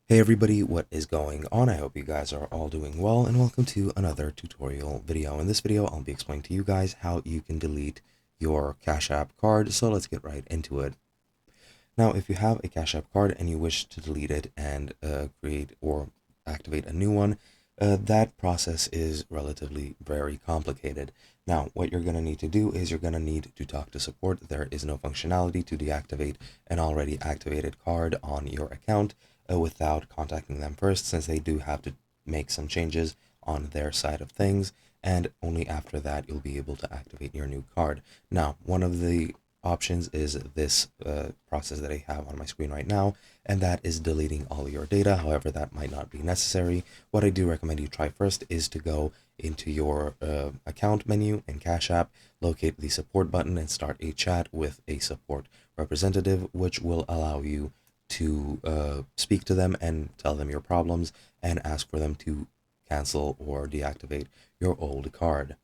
Hey everybody, what is going on? I hope you guys are all doing well and welcome to another tutorial video. In this video, I'll be explaining to you guys how you can delete your Cash App card. So let's get right into it. Now, if you have a Cash App card and you wish to delete it and create or activate a new one, that process is relatively very complicated. Now, what you're going to need to do is you're going to need to talk to support. There is no functionality to deactivate an already activated card on your account without contacting them first, since they do have to make some changes on their side of things, and only after that you'll be able to activate your new card. Now, one of the options is this process that I have on my screen right now, and that is deleting all your data. However, that might not be necessary. What I do recommend you try first is to go into your account menu in Cash App, locate the support button, and start a chat with a support representative, which will allow you to speak to them and tell them your problems and ask for them to cancel or deactivate your old card.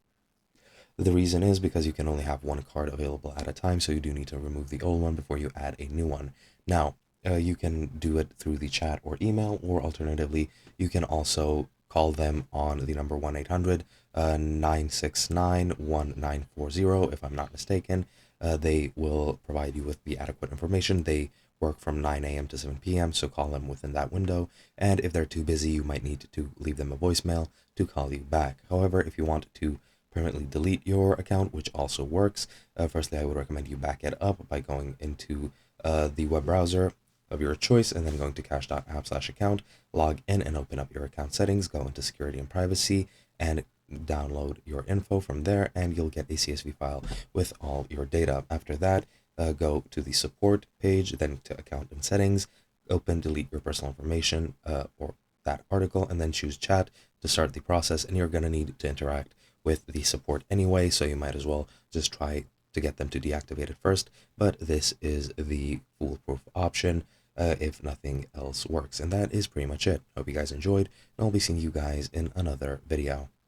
The reason is because you can only have one card available at a time, so you do need to remove the old one before you add a new one. Now, you can do it through the chat or email, or alternatively, you can also call them on the number 1-800 969 1940, if I'm not mistaken. They will provide you with the adequate information. They work from 9 a.m. to 7 p.m., so call them within that window. And if they're too busy, you might need to leave them a voicemail to call you back. However, if you want to permanently delete your account, which also works, firstly, I would recommend you back it up by going into the web browser of your choice and then going to cash.app/account, log in and open up your account settings, go into security and privacy, and download your info from there, and you'll get a CSV file with all your data. After that, go to the support page, then to account and settings, open delete your personal information or that article, and then choose chat to start the process. And you're going to need to interact with the support anyway, so you might as well just try to get them to deactivate it first. But this is the foolproof option if nothing else works. And that is pretty much it. Hope you guys enjoyed, and I'll be seeing you guys in another video.